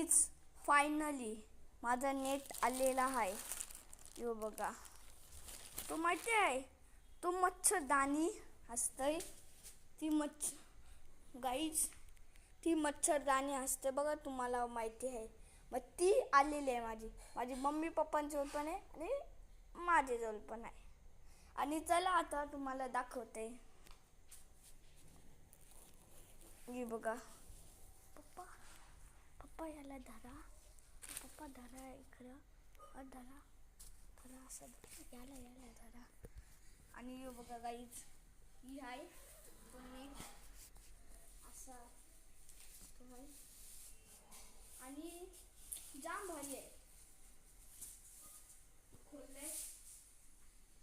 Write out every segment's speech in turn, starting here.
Guys finally माझा net आलेला आहे. यो बघा, तो माहिती आहे तो मच्छरदाणी असतंय. ती गाईज ती मच्छरदाणी असते बघा, तुम्हाला माहिती आहे. मग ती आलेली आहे माझी मम्मी पप्पांजवळ पण आहे आणि माझ्याजवळ पण आहे. आणि चला आता तुम्हाला दाखवते. हे बघा, पप्पा पप्पा याला धरा, पप्पा धरा इकडं, धरा धरा असं याला धरा. आणि हे बघा गाईज, ही आहे तुम्ही असा आणि जाम भारी आहे. खोलले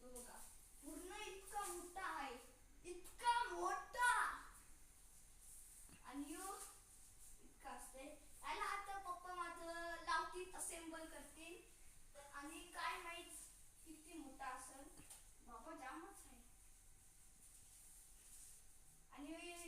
बघा, पूर्ण इतका मोठा आहे, इतका मोठा. आणि इतका असते. याला आता पप्पा माझं लावतील, असेंबल करतील. आणि काय माहित किती मोठा असेल, बाबा जामच आहे. आणि